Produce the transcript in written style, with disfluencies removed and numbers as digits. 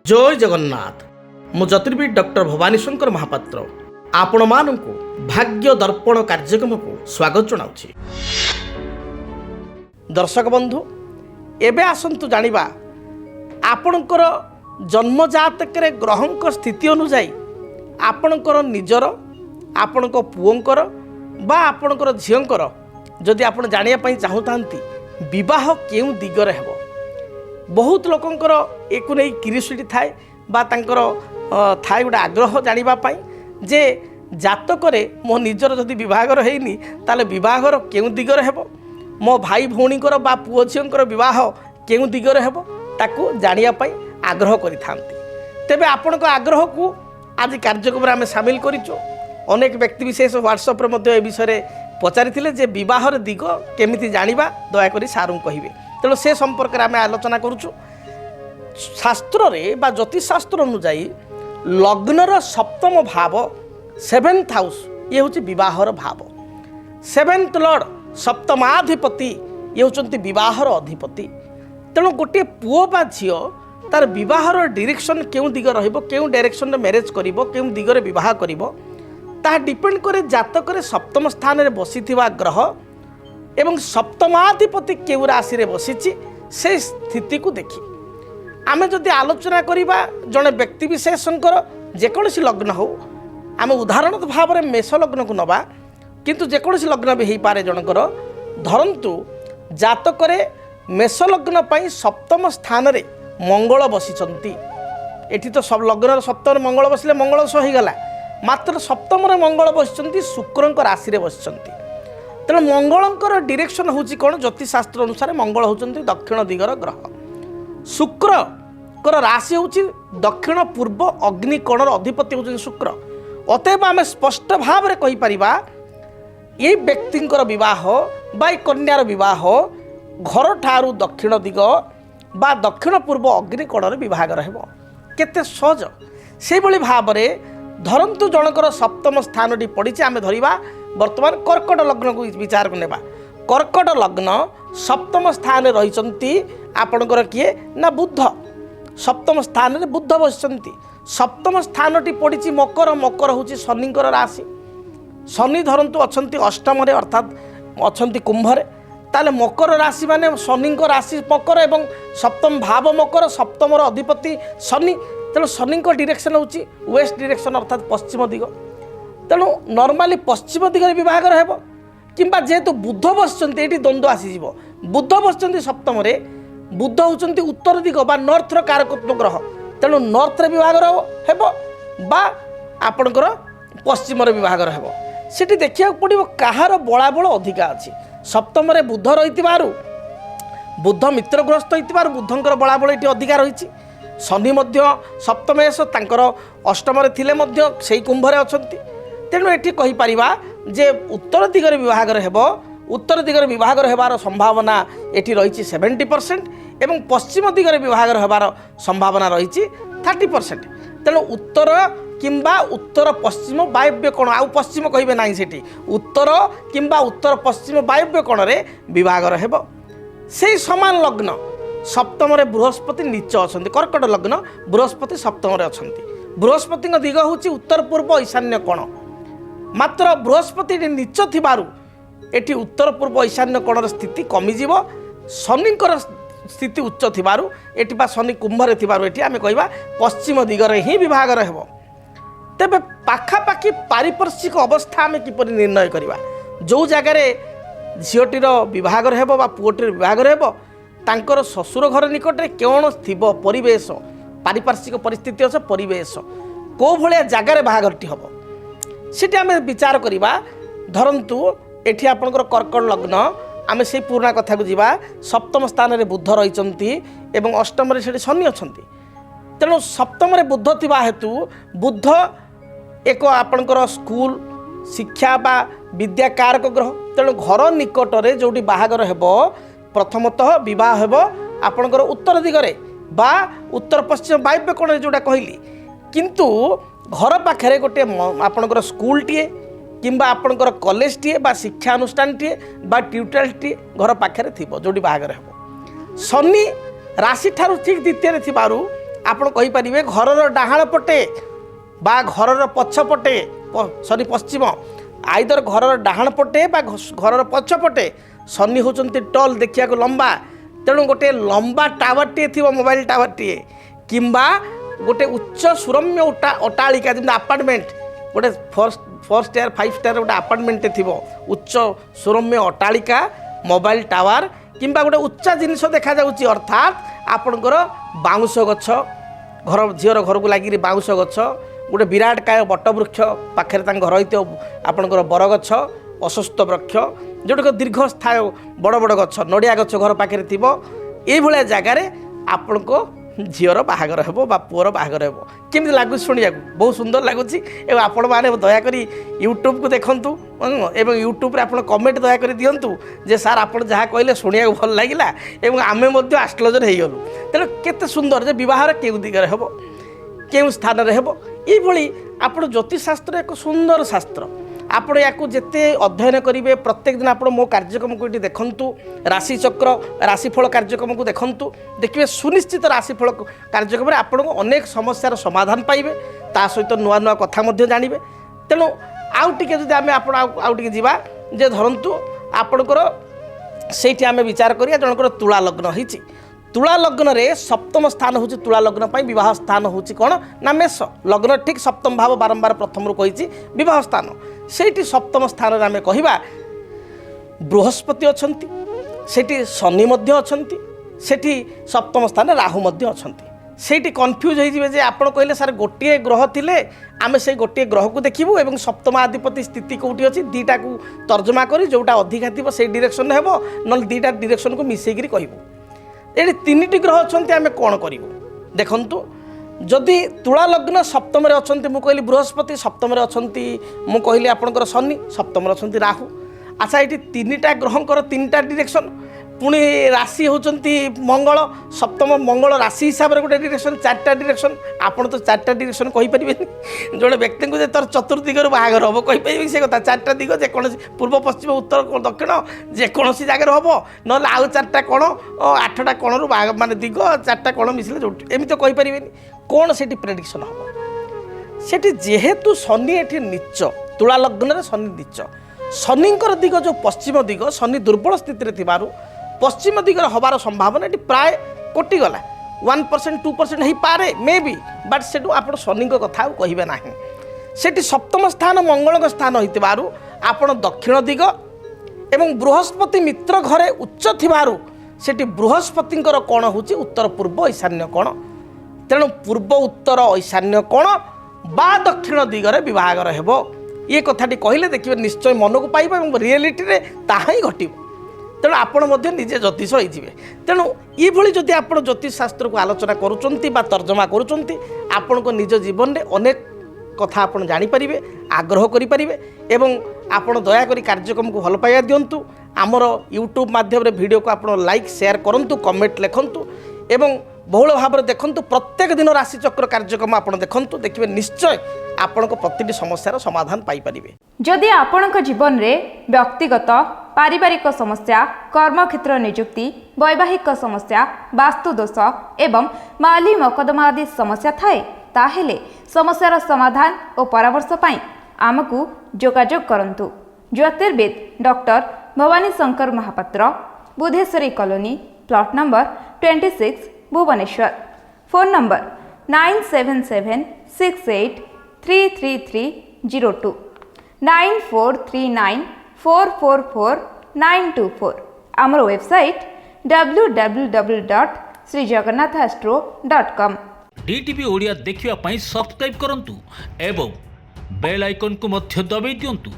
जय जगन्नाथ मु ज्योतिर्विद डॉक्टर भवानी शंकर महापात्र आपण मानक भाग्य दर्पण कार्यक्रम को स्वागत जनाऊँगी। दर्शक बंधु एबे आसंतु जानिबा आपणकर जन्मजातक ग्रहंक स्थिति अनुसार आपणकर निजर आपणक पुओंकर बा आपणकर झीओंकर जदि आपण जानिया पई चाहूतांती विवाह केउ दिगरे हेबो। बहुत लोकंकर एकु नै क्यूरियोसिटी थाए बा तांकर थाए गोटे आग्रह जानिबा पई जे जातकरे मो निजर जदि विवाहर हेइनी ताले विवाहर केउ दिगरे हेबो, मो भाई भौणीकर बा पुओ झीओंकर विवाह केउ दिगरे हेबो ताकू जानिया पई आग्रह करिथांती। तेबे आपणक आग्रह को आज कार्यक्रम आम सामिल करिचो। अनेक व्यक्ति विशेष व्हाट्सएप रे मध्ये ए विषय पचारिथिले जे विवाहर दिग केमिति जानिबा दयाकरी सारू कहिबे। तेणु से संपर्क में आम आलोचना करुचु। शास्त्र रे बा ज्योतिष शास्त्र अनुसार लग्नर सप्तम भाव 7th हाउस ये हूँ विवाहर भाव। 7th लॉर्ड सप्तमाधिपति ये होचंती विवाहर अधिपति। तेणु गोटे पुओ बा झीओ तार विवाहर डायरेक्शन केउ दिग रहिबो, केउ डायरेक्शन मैरेज करिबो, केउ दिगरे विवाह करिबो ता डिपेंड करे जातक सप्तम स्थान रे बसिथिबा ग्रह एवं सप्तमाधिपति केउ राशि रे बसिछि से स्थिति को देखि आमे जदि आलोचना करिबा जने व्यक्ति विशेषकर जेकोसी लग्न हो आम उदाहरण भाव में मेष लग्न को नबा किंतु जेकोसी लग्न भी हो पारे जनकर धरंतु जातक मेष लग्न पई सप्तम स्थान रे मंगल बसिचंती। एठी तो सब लग्न सप्तम मंगल बसिले मंगल दोष हो गला, मात्र सप्तम रे मंगल बसिचंती शुक्रंक राशि रे बसिचंती। तेणु मंगलंकर डायरेक्शन होची कोन ज्योतिष शास्त्र अनुसार मंगल होचंती दक्षिण दिगर ग्रह। शुक्रकर राशि होची दक्षिण पूर्व अग्निकोणर अधिपति होचंती शुक्र। अतएव आम स्पष्ट भाव में कहि परिबा ये व्यक्तिंकर विवाह बा कन्यार विवाह घर ठारू दक्षिण दिग बा दक्षिण पूर्व अग्निकोणर विभाग रहबो। केते सहज से भली भाव में धरंतु जनकर सप्तम स्थानटी पड़ी आम धरिबा वर्तमान कर्कट लग्न को विचार को नेबा। कर्कट लग्न सप्तम स्थान रही आपणकर किए ना बुध। सप्तम स्थान रे बुध बसिचंती। सप्तम स्थानटी पड़ी मकर। मकर होची शनिकर राशि। शनि धरंतु अछंती अष्टम रे अर्थात अछंती कुंभ रे। ताले मकर राशि माने शनिकर राशि मकर एवं सप्तम भाव मकर, सप्तम अधिपति शनि। तेणु शनि डायरेक्शन होची वेस्ट डायरेक्शन अर्थात पश्चिम दिग। तेणु नॉर्मली पश्चिम दिगरे विभागर हेबो किंबा जेहेतु बुध बसचंती एटी द्वंद्व आसीजिवो। बुध बसचंती सप्तम रे, बुध होचंती उत्तर दिग बा नॉर्थ रो कारकत्व ग्रह। तेणु नॉर्थ रे विभागर हेबो बा आपणकर पश्चिम रे विभागर हेबो। सेठी देखिया पड़िबो काहार बळाबळ अधिका अछि। सप्तम रे बुध रहितिबारु बुध मित्रग्रस्त होइतिबारु बुधंकर बळाबळ एटी अधिका रहिछि। शनि मध्य सप्तमेश तांकर अष्टम रे थिले मध्य सेही कुंभ रे अछंती। तेणु एठी कहि परिबा जे उत्तर दिगरे विभागर हेबो। उत्तर दिगरे विभागर हेबार संभावना एठी रहिछि 70% एवं पश्चिम दिगरे विभागर हेबार संभावना रहिछि 30%। तेणु उत्तर किंबा उत्तर पश्चिम वायव्य कोण आउ पश्चिम कहिबे नाही सेठी उत्तर किंबा उत्तर पश्चिम वायव्य कोण रे विभागर हेबो। सेही समान लग्न सप्तम रे बृहस्पति नीच अछंती। कर्कट लग्न बृहस्पति सप्तम रे अछंती। बृहस्पति दिग होची उत्तर पूर्व ईशान्य कोण, मात्र बृहस्पति नीच थिबारु एठी उत्तर पूर्व ईशान्य कोणर स्थिति कमिजिवो। शनिकर स्थिति उच्च थिबारु एठी बा शनि कुंभ रे थिबारु एठी आमे कहिबा पश्चिम दिगरे ही विभागर हेबो। तेबे पाखापाखि पारिपार्श्विक अवस्था आमे किपरि निर्णय करिबा। जो जगार झीओटीर विभागर हेबो बा पुओटीर विभागर हेबो तांकर ससुर घर निकट में कौन थिबो परिवेश पारिपार्श्विक परिस्थिति अच्छे परिवेश को भलिया जगार बाहागरटी हम सीटी आम विचार करवा। धरंतु एठी आपणकर कर्कट लग्न आम से पुराना कथा को जीवा। सप्तम स्थान रे बुध रही एवं अष्टम रे सेठी शनि अछंती। तेणु सप्तम रे बुध थिबा हेतु बुध एक आपणकर स्कूल शिक्षा बा विद्या कारक ग्रह। तेणु घर निकट रे जोटी बाहागर हेबो प्रथमतः विवाह हेबो आपणकर उत्तर दिगरे बा उत्तर पश्चिम वायव्य कोण जोटा कहली। किंतु घर पाखे गोटे आपणकर स्कूल टीए किंबा आपणकर कॉलेज टीए बा शिक्षा अनुष्ठान टीए बा ट्यूटोरियल टीए घर पाखे थिबो जोटी बाहागर हेबो। शनि राशि ठारू ठीक द्वितीय थिबारु ଆପଣ କହିପାରିବେ ଘରର ଡାହାଣ ପଟେ ବା ଘରର ପଛପଟେ ସରି ପଶ୍ଚିମ ଆଇଦର ଘରର ଡାହାଣ ପଟେ ବା ଘରର ପଛପଟେ ଶନି ହେଉଛନ୍ତି ଟଲ୍ ଦେଖିବାକୁ ଲମ୍ବା। ତେଣୁ ଗୋଟେ ଲମ୍ବା ଟାୱାରଟିଏ ଥିବ ମୋବାଇଲ ଟାୱାରଟିଏ କିମ୍ବା ଗୋଟେ ଉଚ୍ଚ ସୁରମ୍ୟ ଅଟ୍ଟାଳିକା ଯେମିତି ଆପାର୍ଟମେଣ୍ଟ ଗୋଟେ 4 ଷ୍ଟାର 5 ଷ୍ଟାର ଗୋଟେ ଆପାର୍ଟମେଣ୍ଟଟେ ଥିବ ଉଚ୍ଚ ସୁରମ୍ୟ ଅଟ୍ଟାଳିକା ମୋବାଇଲ ଟାୱାର କିମ୍ବା ଗୋଟେ ଉଚ୍ଚା ଜିନିଷ ଦେଖାଯାଉଛି ଅର୍ଥାତ୍ ଆପଣଙ୍କର ବାଉଁଶ ଗଛ ଘର ଝିଅର ଘରକୁ ଲାଗିକି ବାଉଁଶ ଗଛ ଗୋଟେ ବିରାଟ କାୟ ବଟବୃକ୍ଷ ପାଖରେ ତାଙ୍କ ଘର ହେଇଥିବ ଆପଣଙ୍କର ବରଗଛ ଅଶ୍ୱତ୍ଥ ବୃକ୍ଷ ଯେଉଁଟାକ ଦୀର୍ଘସ୍ଥାୟୀ ବଡ଼ ବଡ଼ ଗଛ ନଡ଼ିଆ ଗଛ ଘର ପାଖରେ ଥିବ ଏଇଭଳିଆ ଜାଗାରେ ଆପଣଙ୍କ ଝିଅର ବାହାଘର ହେବ ବା ପୁଅର ବାହାଘର ହେବ। କେମିତି ଲାଗୁଛି ଶୁଣିବାକୁ ବହୁତ ସୁନ୍ଦର ଲାଗୁଛି ଏବଂ ଆପଣମାନେ ଦୟାକରି ୟୁଟ୍ୟୁବକୁ ଦେଖନ୍ତୁ ଏବଂ ୟୁଟ୍ୟୁବରେ ଆପଣ କମେଣ୍ଟ ଦୟାକରି ଦିଅନ୍ତୁ ଯେ ସାର୍ ଆପଣ ଯାହା କହିଲେ ଶୁଣିବାକୁ ଭଲ ଲାଗିଲା ଏବଂ ଆମେ ମଧ୍ୟ ଆଷ୍ଟ୍ରୋଲୋଜର ହେଇଗଲୁ। ତେଣୁ କେତେ ସୁନ୍ଦର ଯେ ବିବାହର କେଉଁ ଦିଗରେ ହେବ କେଉଁ ସ୍ଥାନରେ ହେବ ଏଇଭଳି ଆପଣ ଜ୍ୟୋତିଷଶାସ୍ତ୍ର ଏକ ସୁନ୍ଦର ଶାସ୍ତ୍ର। ଆପଣ ୟାକୁ ଯେତେ ଅଧ୍ୟୟନ କରିବେ ପ୍ରତ୍ୟେକ ଦିନ ଆପଣ ମୋ କାର୍ଯ୍ୟକ୍ରମକୁ ଏଠି ଦେଖନ୍ତୁ ରାଶିଚକ୍ର ରାଶିଫଳ କାର୍ଯ୍ୟକ୍ରମକୁ ଦେଖନ୍ତୁ ଦେଖିବେ ସୁନିଶ୍ଚିତ ରାଶିଫଳ କାର୍ଯ୍ୟକ୍ରମରେ ଆପଣଙ୍କୁ ଅନେକ ସମସ୍ୟାର ସମାଧାନ ପାଇବେ ତା ସହିତ ନୂଆ ନୂଆ କଥା ମଧ୍ୟ ଜାଣିବେ। ତେଣୁ ଆଉ ଟିକେ ଯଦି ଆମେ ଆପଣ ଆଉ ଟିକେ ଯିବା ଯେ ଧରନ୍ତୁ ଆପଣଙ୍କର ସେଇଠି ଆମେ ବିଚାର କରିବା ଜଣଙ୍କର ତୁଳା ଲଗ୍ନ ହେଇଛି ତୁଳା ଲଗ୍ନରେ ସପ୍ତମ ସ୍ଥାନ ହେଉଛି ତୁଳା ଲଗ୍ନ ପାଇଁ ବିବାହ ସ୍ଥାନ ହେଉଛି କ'ଣ ନା ମେଷ ଲଗ୍ନ ଠିକ୍ ସପ୍ତମ ଭାବ ବାରମ୍ବାର ପ୍ରଥମରୁ କହିଛି ବିବାହ ସ୍ଥାନ ସେଇଠି ସପ୍ତମ ସ୍ଥାନରେ ଆମେ କହିବା ବୃହସ୍ପତି ଅଛନ୍ତି ସେଠି ଶନି ମଧ୍ୟ ଅଛନ୍ତି ସେଠି ସପ୍ତମ ସ୍ଥାନରେ ରାହୁ ମଧ୍ୟ ଅଛନ୍ତି। ସେଇଠି କନଫ୍ୟୁଜ୍ ହେଇଯିବେ ଯେ ଆପଣ କହିଲେ ସାର୍ ଗୋଟିଏ ଗ୍ରହ ଥିଲେ ଆମେ ସେଇ ଗୋଟିଏ ଗ୍ରହକୁ ଦେଖିବୁ ଏବଂ ସପ୍ତମାଧିପତି ସ୍ଥିତି କେଉଁଠି ଅଛି ଦୁଇଟାକୁ ତର୍ଜମା କରି ଯେଉଁଟା ଅଧିକା ଥିବ ସେଇ ଡିରେକ୍ସନରେ ହେବ ନହେଲେ ଦୁଇଟା ଡିରେକ୍ସନକୁ ମିଶାଇକିରି କହିବୁ। ଏଠି 3ଟି ଗ୍ରହ ଅଛନ୍ତି ଆମେ କ'ଣ କରିବୁ ଦେଖନ୍ତୁ ଯଦି ତୁଳା ଲଗ୍ନ ସପ୍ତମରେ ଅଛନ୍ତି ମୁଁ କହିଲି ବୃହସ୍ପତି ସପ୍ତମରେ ଅଛନ୍ତି ମୁଁ କହିଲି ଆପଣଙ୍କର ଶନି ସପ୍ତମରେ ଅଛନ୍ତି ରାହୁ। ଆଚ୍ଛା ଏଠି 3ଟା ଗ୍ରହଙ୍କର 3ଟା ଡିରେକ୍ସନ୍ ପୁଣି ରାଶି ହେଉଛନ୍ତି ମଙ୍ଗଳ ସପ୍ତମ ମଙ୍ଗଳ ରାଶି ହିସାବରେ ଗୋଟେ ଡିରେକ୍ସନ୍ 4ଟା ଡିରେକ୍ସନ୍ ଆପଣ ତ 4ଟା ଡିରେକ୍ସନ୍ କହିପାରିବେନି ଜଣେ ବ୍ୟକ୍ତିଙ୍କୁ ଯେ ତୋର ଚତୁର୍ଦିଗରୁ ବାହାଘର ହେବ କହିପାରିବେ ସେ କଥା 4ଟା ଦିଗ ଯେକୌଣସି ପୂର୍ବ ପଶ୍ଚିମ ଉତ୍ତର ଦକ୍ଷିଣ ଯେକୌଣସି ଜାଗାରେ ହେବ ନହେଲେ ଆଉ 4ଟା କୋଣ 8ଟା କୋଣରୁ ମାନେ ଦିଗ 4ଟା କୋଣ ମିଶିଲେ ଯୋଉଠି ଏମିତି ତ କହିପାରିବେନି କ'ଣ ସେଠି ପ୍ରେଡିକ୍ସନ୍ ହେବ। ସେଠି ଯେହେତୁ ଶନି ଏଠି ନିଚ ତୁଳା ଲଗ୍ନରେ ଶନି ନିଚ ଶନିଙ୍କର ଦିଗ ଯେଉଁ ପଶ୍ଚିମ ଦିଗ ଶନି ଦୁର୍ବଳ ସ୍ଥିତିରେ ଥିବାରୁ ପଶ୍ଚିମ ଦିଗରେ ହେବାର ସମ୍ଭାବନା ଏଠି ପ୍ରାୟ କଟିଗଲା 1% 2% ହେଇପାରେ ମେ ବି ବଟ୍ ସେଠୁ ଆପଣ ଶନିଙ୍କ କଥା ଆଉ କହିବେ ନାହିଁ। ସେଠି ସପ୍ତମ ସ୍ଥାନ ମଙ୍ଗଳଙ୍କ ସ୍ଥାନ ହୋଇଥିବାରୁ ଆପଣ ଦକ୍ଷିଣ ଦିଗ ଏବଂ ବୃହସ୍ପତି ମିତ୍ର ଘରେ ଉଚ୍ଚ ଥିବାରୁ ସେଠି ବୃହସ୍ପତିଙ୍କର କୋଣ ହେଉଛି ଉତ୍ତର ପୂର୍ବ ଈଶାନ୍ୟ କୋଣ ତେଣୁ ପୂର୍ବ ଉତ୍ତର ଈଶାନ୍ୟ କୋଣ ବା ଦକ୍ଷିଣ ଦିଗରେ ବିବାହର ହେବ ଏ କଥାଟି କହିଲେ ଦେଖିବେ ନିଶ୍ଚୟ ମନକୁ ପାଇବ ଏବଂ ରିଏଲିଟିରେ ତାହା ହିଁ ଘଟିବ। ତେଣୁ ଆପଣ ମଧ୍ୟ ନିଜେ ଜ୍ୟୋତିଷ ହେଇଯିବେ। ତେଣୁ ଏଇଭଳି ଯଦି ଆପଣ ଜ୍ୟୋତିଷ ଶାସ୍ତ୍ରକୁ ଆଲୋଚନା କରୁଛନ୍ତି ବା ତର୍ଜମା କରୁଛନ୍ତି ଆପଣଙ୍କ ନିଜ ଜୀବନରେ ଅନେକ କଥା ଆପଣ ଜାଣିପାରିବେ ଆଗ୍ରହ କରିପାରିବେ ଏବଂ ଆପଣ ଦୟାକରି କାର୍ଯ୍ୟକ୍ରମକୁ ଭଲ ପାଇବା ଦିଅନ୍ତୁ ଆମର ୟୁଟ୍ୟୁବ୍ ମାଧ୍ୟମରେ ଭିଡ଼ିଓକୁ ଆପଣ ଲାଇକ୍ ସେୟାର କରନ୍ତୁ କମେଣ୍ଟ ଲେଖନ୍ତୁ ଏବଂ ବହୁଳ ଭାବରେ ଦେଖନ୍ତୁ ପ୍ରତ୍ୟେକ ଦିନ ରାଶିଚକ୍ର କାର୍ଯ୍ୟକ୍ରମ ଆପଣ ଦେଖନ୍ତୁ ଦେଖିବେ ନିଶ୍ଚୟ ଆପଣଙ୍କ ପ୍ରତିଟି ସମସ୍ୟାର ସମାଧାନ ପାଇପାରିବେ। ଯଦି ଆପଣଙ୍କ ଜୀବନରେ ବ୍ୟକ୍ତିଗତ ପାରିବାରିକ ସମସ୍ୟା କର୍ମକ୍ଷେତ୍ର ନିଯୁକ୍ତି ବୈବାହିକ ସମସ୍ୟା ବାସ୍ତୁଦୋଷ ଏବଂ ମାଲି ମକଦ୍ଦମା ଆଦି ସମସ୍ୟା ଥାଏ ତାହେଲେ ସମସ୍ୟାର ସମାଧାନ ଓ ପରାମର୍ଶ ପାଇଁ ଆମକୁ ଯୋଗାଯୋଗ କରନ୍ତୁ। ଜ୍ୟୋତିର୍ବିଦ doctor Bhabani Shankar Mahapatra Budheswari colony plot number 26 Bhubaneswar phone number 9776833302 9439444924 आमर वेबसाइट www.srijagannathastro.com डीटीवी ओडिया देखिवा पई सब्सक्राइब करंतु एवं बेल आइकन को मध्य दबाई दियंतु।